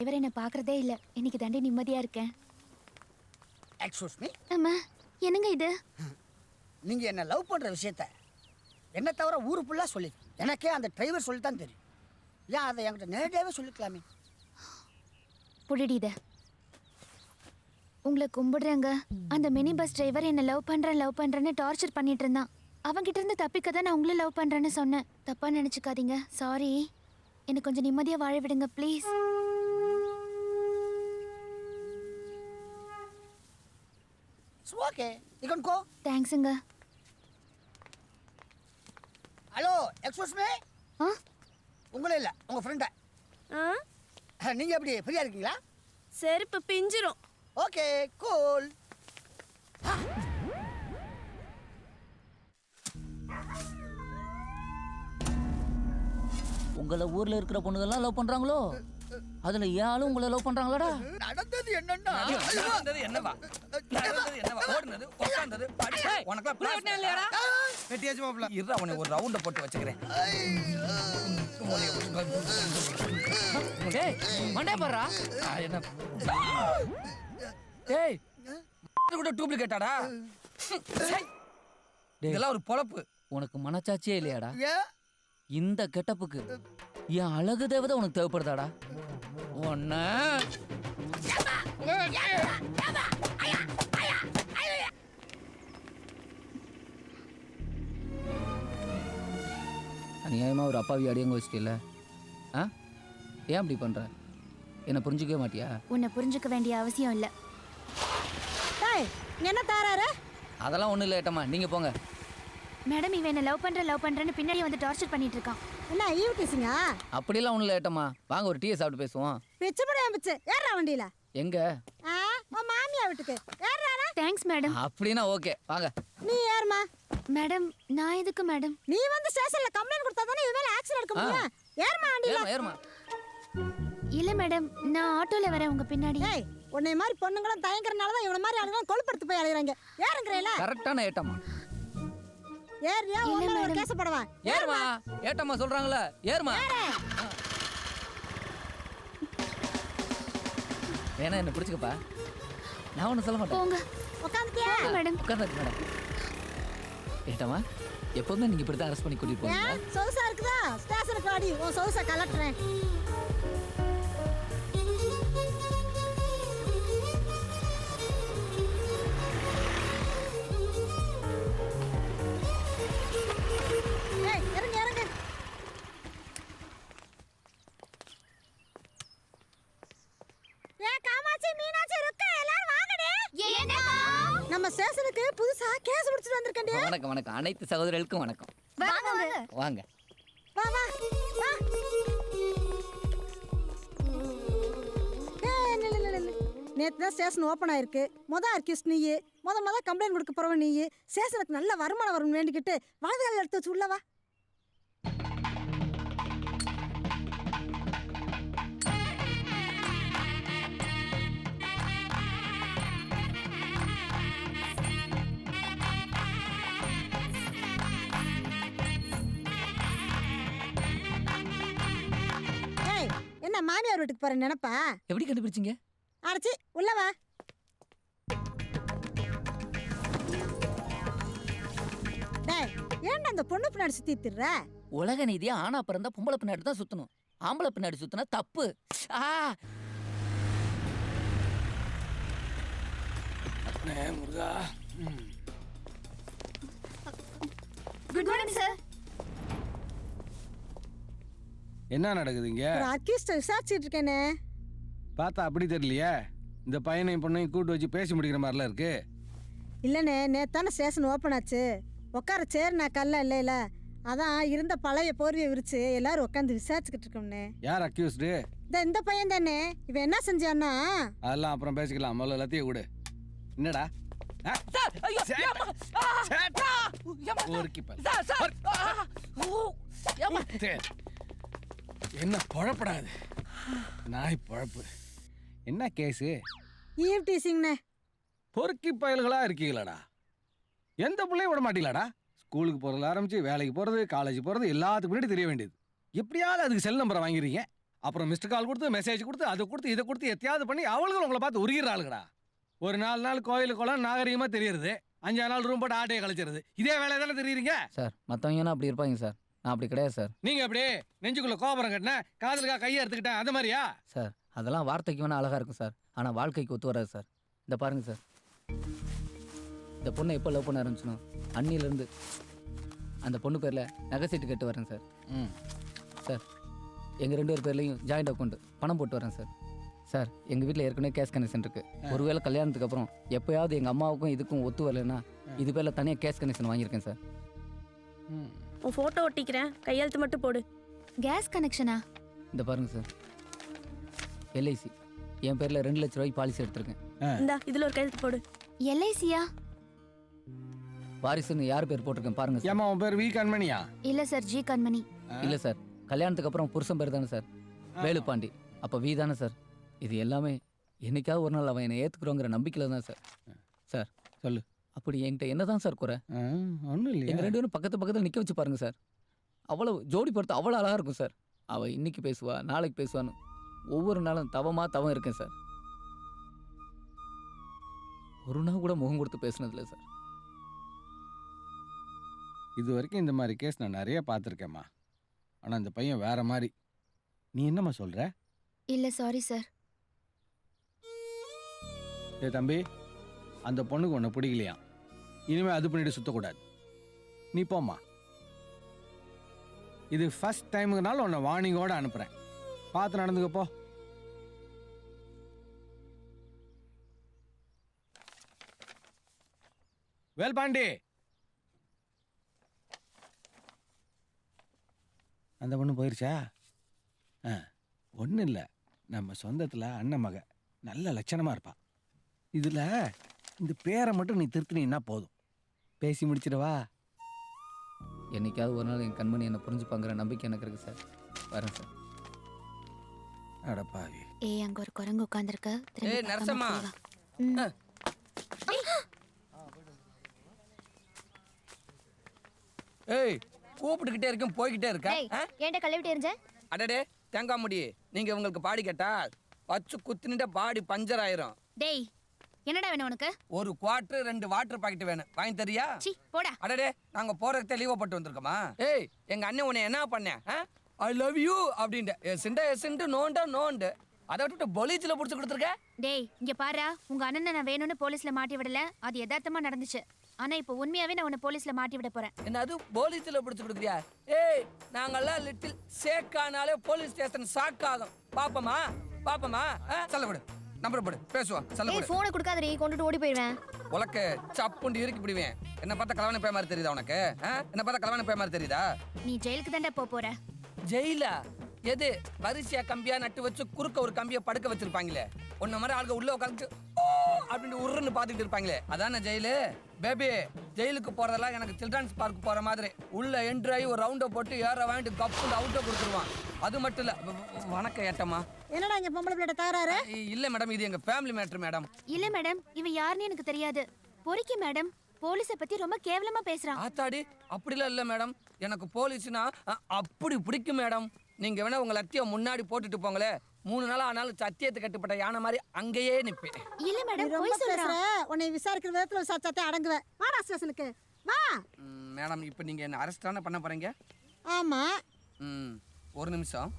இவர் என்ன பாக்குறதே இல்ல. இன்னைக்கு தாண்டி நிம்மதியா இருக்கேன். Excuse me. அம்மா, என்னங்க இது? நீங்க என்ன லவ் பண்ற விஷயத்த என்ன தவிர ஊரு ஃபுல்லா சொல்லி எனக்கே அந்த டிரைவர் சொல்லித்தான் தெரியும். ஏன் அதை என்கிட்ட நேரடியாவே சொல்லிக்கலாமே. புடிடி இத. உங்களை கும்பிடுறேங்க. அந்த மினி பஸ் டிரைவர் என்ன லவ் பண்றேன்னு டார்ச்சர் பண்ணிட்டு இருந்தான். அவன்கிட்ட இருந்து தப்பிக்க தான் நான் உங்களை லவ் பண்றேன்னு சொன்னேன். தப்பா நினைச்சுக்காதீங்க. சாரி. எனக்கு கொஞ்சம் நிம்மதியா வாழ விடுங்க please. Okay, you can go. தேங்க்ஸ்ங்க. Hello, excuse me. உங்களே இல்ல, உங்க ஃப்ரெண்ட. நீங்க எப்படி ஃப்ரீயா இருக்கீங்களா? செருப்பு பிஞ்சிரும். Okay, cool. உங்களை ஊர்ல இருக்கிற பொண்ணுங்கெல்லாம் லவ் பண்றாங்களோ? அதுல ஏன் உங்களை லவ் பண்றாங்களாடா? நடந்தது என்னன்னா என்னவா ஓடுனது உட்கார்ந்தது உனக்கு வெட்டியாச்சு மாப்ள. இரு, அவனை ஒரு ரவுண்ட போட்டு வச்சுக்கிறேன். டேய் மண்டே பாறா. என்ன டேய் கூட டூப்ளிகேட்டாடா? இதெல்லாம் ஒரு பொழப்பு. உனக்கு மனச்சாட்சியே இல்லையாடா? ஏன் இந்த கெட்டப்புக்கு என் அழகு தேவதை உனக்கு தேவைப்படுதாடா? ஒன்ன அநியாயமா ஒரு அப்பாவி அடியங்க வச்சிட்டில்ல? ஏன் அப்படி பண்ற? என்ன புரிஞ்சுக்கவே மாட்டியா? உன்னை புரிஞ்சுக்க வேண்டிய அவசியம் இல்ல. என்ன தாராரு? அதெல்லாம் ஒண்ணும் இல்லை ஏட்டம்மா, நீங்க போங்க. மேடம், இவன் என்ன லவ் பண்றேன்னு பின்னாடி வந்து டார்ச்சர் பண்ணிட்டு இருக்கான். என்ன ஈவ் டீசிங்கா? அப்படிலாம் ஒண்ணும் இல்லை ஏட்டம்மா, வாங்க ஒரு டீயை சாப்பிட்டு பேசுவோம். பிச்சு படையா பிச்சு ஏறா வண்டியில. எங்க? உன் மாமியா வீட்டுக்கு ஏறாரா? Thanks madam. அப்படின்னா ஓகே, வாங்க. நீ ஏறுமா. மேடம், நான் எதுக்கு மேடம்? நீ வந்து ஸ்டேஷன்ல கம்ப்ளைண்ட் கொடுத்தா தானே இது மேல ஆக்ஷன் எடுக்க முடியும். ஏறுமா வண்டியில. ஏறுமா. இல்ல மேடம், நான் ஆட்டோல வரேன் உங்க பின்னாடி. ஏய், உன்னை மாதிரி பொண்ணுங்களும் தயங்கறனால தான் இவன மாதிரி ஆளுங்க கொழுப்படுத்து போய் அலையறாங்க. ஏறுங்கறேல. கரெக்டான ஏட்டம்மா. ஏறியா உன்ன ஒரு கேஸ் போடவா? ஏறுமா. ஏட்டம்மா சொல்றாங்கல, ஏறுமா. வேணா என்ன பிடிச்சுக்கப்பா, நான் ஒன்றும் சொல்ல மாட்டேன். போங்க. உட்காந்துட்டியா மேடம்? உட்காந்துருக்கு மேடம். ஏட்டம்மா, எப்போதுமே நீங்க இப்படி தான் அரெஸ்ட் பண்ணி கூட்டிட்டு போவீங்க? சௌசா இருக்குதா? ஸ்டேஷனுக்கு வாடி, உன் சௌசா கலட்டுறேன். ஏய், இறங்கு இறங்கு. ஏய் காமாட்சி, மீனாட்சி, ருக்கா, எல்லாரும் வாங்கடி. நம்ம ஸ்டேஷனுக்கு புதுசா கேஸ் பிடிச்சிட்டு வந்திருக்கேன்டி. வணக்கம் வணக்கம், அனைத்து சகோதரர்களுக்கும் வணக்கம். வாங்க. வா வா வா. நேற்று தான் ஸ்டேஷன் ஓப்பன் ஆயிருக்கு. அர்க்கியூஸ் நீயே, முத கம்ப்ளைண்ட் கொடுக்க போறவ நீயே. ஸ்டேஷனுக்கு நல்ல வருமானம் வரும்னு வேண்டிக்கிட்டு வலதுகால எடுத்து வச்சு உள்ளவா. ஏய், என்ன மாமியார் வீட்டுக்கு போற நினைப்பா? எப்படி கண்டுபிடிச்சீங்க? அடைச்சி உள்ளவா. டேய், ஏன்டா அந்த பொண்ணு பின்னாடி சுத்தி திர்ற? உலக நீதியா ஆனா பிறந்தா பொம்பளை பின்னாடி தான் சுத்தணும், ஆம்பளை பின்னாடி சுத்தினா தப்பு. முருகா. Good morning sir. என்ன நடக்குதுங்க? ஒரு அக்யூஸ்ட் விசாரிச்சிட்டு இருக்கேனே. பார்த்தா அப்படி தெரியலையே. இந்த பையனையும் பொண்ணையும் கூட்டு வச்சு பேசி முடிக்கிற மாதிரிலாம் இருக்கு. இல்லைண்ணே, நேத்தான ஸ்டேஷன் ஓப்பன் ஆச்சு. உட்கார சேர் நான் கல்ல இல்லைல, அதான் இருந்த பழைய போர்வையை விரிச்சு எல்லாரும் உட்காந்து விசாரிச்சுக்கிட்டு இருக்கோம்னே. யார் அக்யூஸ்டு? இந்த பையன் தானே. இவன் என்ன செஞ்சான்னா? அதெல்லாம் அப்புறம் பேசிக்கலாம், முதல்ல எல்லாத்தையும் விடு. என்னடா என்ன பொழப்படாது நாய் பொழப்பு. என்ன கேஸு? ஈவ் டீசிங்ண்ணே. பொறுக்கி பயல்களா இருக்கீங்களாடா? எந்த பிள்ளையும் விட மாட்டீங்களாடா? ஸ்கூலுக்கு போகிறதுல ஆரம்பிச்சு வேலைக்கு போகிறது, காலேஜ் போகிறது எல்லாத்துக்கு முன்னாடி தெரிய வேண்டியது. எப்படியாவது அதுக்கு செல் நம்பரை வாங்கிறீங்க. அப்புறம் மிஸ்டு கால் கொடுத்து மெசேஜ் கொடுத்து அதை கொடுத்து இதை கொடுத்து எத்தையாவது பண்ணி அவளுங்களும் உங்களை பார்த்து உருகிறாளுங்கடா. ஒரு 4 நாள் கோயில் குளம் நாகரிகமாக தெரியுறது, 5 நாள் ரூம் போட்டு ஆட்டையை கழிச்சிருது. இதே வேலை தானே தெரியுறீங்க சார் மற்றவங்கன்னா அப்படி இருப்பாங்க சார், நான் அப்படி கிடையாது சார். நீங்கள் அப்படியே நெஞ்சுக்குள்ளே கோபுரம் கட்டினேன், காதலுக்காக கையை எடுத்துக்கிட்டேன், அந்த மாதிரியா? சார் அதெல்லாம் வார்த்தைக்கு வேணால் அழகாக இருக்கும் சார், ஆனால் வாழ்க்கைக்கு ஒத்து வராது சார். இந்த பாருங்கள் சார், இந்த பொண்ணை எப்போ லவ் பண்ண ஆரம்பிச்சனோ அன்னிலேருந்து அந்த பொண்ணு பேரில் நகை சீட்டு கட்டு வரேன் சார். சார் எங்கள் 2 பேர் பேர்லையும் ஜாயிண்ட் அக்கௌண்ட் பணம் போட்டு வரேன் சார். சார் எங்கள் வீட்டில் ஏற்கனவே கேஷ் கனெக்ஷன் இருக்குது. ஒருவேளை கல்யாணத்துக்கு அப்புறம் எப்போயாவது எங்கள் அம்மாவுக்கும் இதுக்கும் ஒத்து வரலைன்னா இது பேரில் தனியாக கேஷ் கனெக்ஷன் வாங்கியிருக்கேன் சார். உன் ஃபோட்டோ ஒட்டிக்கிறேன், கையெழுத்து மட்டும் போடு. கேஸ் கனெக்ஷனா? இந்த பாருங்கள் சார், எல்ஐசி என் பேரில் 2 லட்ச ரூபாய்க்கு பாலிசி எடுத்திருக்கேன். இந்தா இதில் ஒரு கையெழுத்து போடு. எல்ஐசியா? வாரிசுன்னு யார் பேர் போட்டிருக்கேன் பாருங்கள் சார். ஏமா உன் பேர் வி கண்மணியா? இல்ல சார், ஜி கண்மணி. இல்லை சார், கல்யாணத்துக்கு அப்புறம் புருஷன் பேர் தானே சார், வேலுப்பாண்டி. அப்போ வி தானே சார். இது எல்லாமே என்னைக்காவது ஒரு நாள் அவன் என்னை ஏற்றுக்குறோங்கிற நம்பிக்கையில் தான் சார். சார் சொல்லு. அப்படி என்கிட்ட என்ன தான் சார் குறை? ஒன்றும் இல்லையா? எங்கள் 2 பேரும் பக்கத்தில் நிற்க வச்சு பாருங்கள் சார். அவ்வளோ ஜோடி பொறுத்து அவ்வளோ அழகாக இருக்கும் சார். அவள் இன்னைக்கு பேசுவா நாளைக்கு பேசுவான்னு ஒவ்வொரு நாளும் தவம் இருக்கேன் சார். ஒரு நாள் கூட முகம் கொடுத்து பேசுனதில்லை சார். இது வரைக்கும் இந்த மாதிரி கேஸ் நான் நிறைய பார்த்துருக்கேம்மா. ஆனால் இந்த பையன் வேற மாதிரி. நீ என்னம்மா சொல்கிற? இல்ல சாரி சார். ஏ தம்பி, அந்த பொண்ணுக்கு உன்னை பிடிக்கலையா? இனிமேல் அது பண்ணிட்டு சுற்றக்கூடாது. நீ போம்மா. இது ஃபர்ஸ்ட் டைமுக்குனால உன்னை வார்னிங்கோடு அனுப்புகிறேன். பார்த்து நடந்துக்கப்போ. வேல்பாண்டி, அந்த பொண்ணு போயிருச்சா? ஒன்றும் இல்லை, நம்ம சொந்தத்தில் அண்ணன் மக நல்ல லட்சணமாக இருப்பா. இதில் இந்த பேரை மட்டும் நீ திருத்தினீன்னா போதும். பேசி முடிச்சிடவா? என்னைக்காவது ஒரு நாள் என் கண்மணி என்னை புரிஞ்சுப்பாங்கிற நம்பிக்கை எனக்கு இருக்குது சார். வரேன் சார். அடப்பாவி. ஏய், அங்க ஒரு குரங்கு உட்கார்ந்திருக்க. ஏய், நரசம்மா. ஏய், கூப்பிட்டுக்கிட்டே இருக்கேன், போய்கிட்டே இருக்க. ஏன்டா கழுவிட்டு இருந்த? அடடே தேங்காய் முடி, நீங்க உங்களுக்கு பாடி கேட்டா வச்சு குத்துனிட்ட பாடி பஞ்சர் ஆயிரும். டேய், என்னடா வேணும் உனக்கு? ஒரு குவார்டர் 2 வாட்டர் பாக்கெட் வேணும், வாங்கி தரியா? சீ போடா. அடடே நாங்க போறதுக்கு லீவ் போட்டு வந்திருக்கோமா? ஏய், எங்க அண்ணன் உன்னை என்ன பண்ணேன்? ஐ லவ் யூ அப்படின்ட்டு எசிண்டு நோண்டு அதை விட்டுட்டு பொலிச்சில் பிடிச்சி கொடுத்துருக்க. டேய் இங்க பாரு, உங்க அண்ணனை நான் வேணும்னு போலீஸ்ல மாட்டி விடல, அது யதார்த்தமா நடந்துச்சு. ஆனா இப்போ உண்மையாவே நான் உன்னை போலீஸ்ல மாட்டி விட போறேன். என்ன அது போலீஸ்ல பிடிச்சி கொடுக்குறியா? ஏய், நாங்கெல்லாம் லிட்டில் சேக்கானாலே போலீஸ் ஸ்டேஷன் ஷாக் ஆகும். பாப்பமா சொல்ல விடு, நம்பர் போடு, பேசுவோம். சொல்ல விடு. போனை கொடுக்காதடி, கொண்டுட்டு ஓடி போயிடுவேன். உலக்க சப்புண்டு இறுக்கி பிடிவேன். என்ன பார்த்தா கலவாணி பே மாதிரி தெரியுதா உனக்கு? என்ன பார்த்தா கலவாணி பே மாதிரி தெரியுதா? நீ ஜெயிலுக்கு தான்டா போற. ஜெயிலா? எது வரிசையா கம்பியா நட்டு வச்சு குறுக்க ஒரு கம்பியை படுக்க வச்சிருப்பாங்களே, உன்ன மாதிரி ஆளுங்க உள்ள உட்காந்து அப்படின்னு உருன்னு பாத்துக்கிட்டு இருப்பாங்களே, அதான ஜெயிலு? பேபி, ஜெயிலுக்கு போறதெல்லாம் எனக்கு சில்ட்ரன்ஸ் பார்க் போற மாதிரி உள்ள என்ட்ரி ஆகி ஒரு ரவுண்டை போட்டு ஏற வாங்கிட்டு கப்பு அவுட்டை கொடுத்துருவான். அது மட்டும் இல்ல. வணக்கம் ஏட்டம்மா. என்னடா இங்க பொம்பளை பிள்ளை தகராறு? இல்ல மேடம், இது எங்க ஃபேமிலி மேட்டர் மேடம். இல்ல மேடம், இவன் யாருன்னு எனக்கு தெரியாது. பொறுக்கி மேடம், போலீஸை பத்தி ரொம்ப கேவலமா பேசுறான். ஆத்தாடி, அப்படிலாம் இல்ல மேடம். எனக்கு போலீஸ்னா அப்படி பிடிக்கும் மேடம். நீங்க வேணா உங்க லத்தியம் முன்னாடி போட்டுட்டு போங்களே, 3 நாள் ஆனாலும் சத்தியத்தை கட்டுப்பட்ட யானை மாதிரி அங்கேயே நிப்பேன். இல்ல நீ மேடம், ரொம்ப போய் பேசுற. சொல்றான். உன்னை விசாரிக்கிற விதத்துல விசாரிச்சாத்தே அடங்குவேன். வாடா ஸ்டேஷனுக்கு வா. மேடம், இப்போ நீங்க என்ன அரெஸ்ட் தானே பண்ண போறீங்க? ஆமா. ஒரு நிமிஷம்.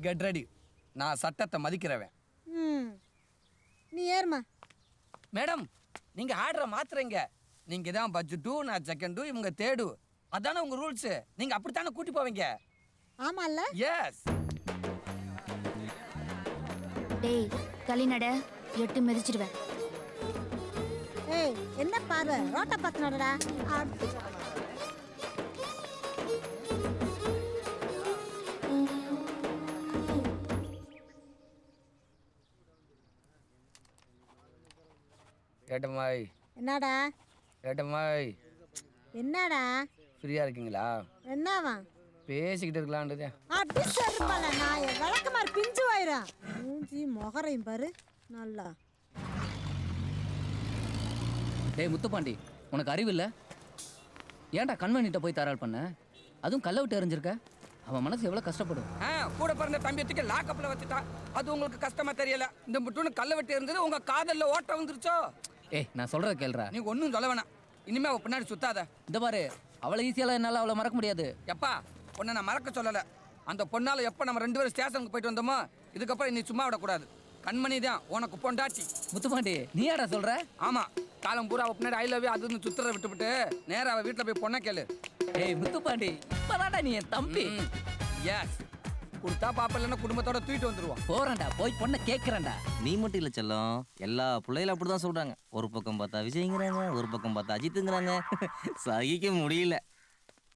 Get ready. நான் சட்டத்தை மதிக்கிறவன். நீ ஏறுமா. மேடம், நீங்க ஆர்டரை மாத்துறீங்க. நீங்க தான் பட்ஜெட்டு, நான் செகண்டு, இவங்க தேடு. அதானே உங்க ரூல்ஸ். நீங்க அப்படித்தானே கூட்டி போவீங்க. ஆமா இல்ல? எஸ். டேய் தள்ளி நட, எட்டு மிதிச்சிடுவேன். ஏய் என்ன பாரு, ரோட்டை பார்த்து நடடா. ஏட்டம்மாய். என்னடா? ஏட்டம்மாய். என்னடா? ஃப்ரீயா இருக்கீங்களா? என்னவா? பேசிக்கிட்டு இருக்கலான்றது. அப்படி சொல்லுமால, நான் விளக்கு மாதிரி பிஞ்சு வாயிரும். மூஞ்சி முகரையும் பாரு நல்லா. டேய் முத்துப்பாண்டி, உனக்கு அறிவு இல்லை? ஏன்டா கண்மணிட்ட போய் தராள் பண்ண? அதுவும் கல்லை விட்டு எறிஞ்சிருக்க. அவன் மனசு எவ்வளோ கஷ்டப்படும். கூட பிறந்த தம்பியத்துக்கு லாக்கப்ல வச்சுட்டா. அது உங்களுக்கு கஷ்டமா தெரியல. இந்த முட்டுன்னு கல்லை வெட்டி இருந்தது உங்க காதல்ல ஓட்ட வந்துருச்சோ. ஏய் நான் சொல்கிறத கேள்றா. நீங்க ஒன்றும் சொல்ல வேணாம். இனிமே அவ பின்னாடி சுத்தாத. இந்த பாரு, அவளை ஈஸியால என்னால் அவளை மறக்க முடியாது. எப்பா உன்னை நான் மறக்க சொல்லலை. அந்த பொண்ணால எப்போ நம்ம 2 பேரும் ஸ்டேஷனுக்கு போயிட்டு வந்தோமோ இதுக்கப்புறம் நீ சும்மா விடக்கூடாது. கண்மணி தான் உனக்கு பொண்டாட்டி. முத்துப்பாண்டி நீ யாடா சொல்கிற? ஆமா, காலம் பூரா அவ பின்னாடி ஐ லவ் யூ அதுன்னு சுத்துறத விட்டுவிட்டு நேரா அவ வீட்டில் போய் பொண்ணை கேளு. ஏய் முத்துப்பாண்டி, இப்போதான்டா நீ என் தம்பி. எஸ், கொடுத்தா பாப்பா இல்லைன்னா குடும்பத்தோட தூக்கிட்டு வந்துருவோம். போறேன்டா, போய் பொண்ணை கேட்குறேன்டா. நீ மட்டும் இல்லை செல்லம், எல்லா பிள்ளைகளும் அப்படிதான் சொல்றாங்க. ஒரு பக்கம் பார்த்தா விஜய்ங்கிறாங்க, ஒரு பக்கம் பார்த்தா அஜித்துங்கிறாங்க. சகிக்க முடியல.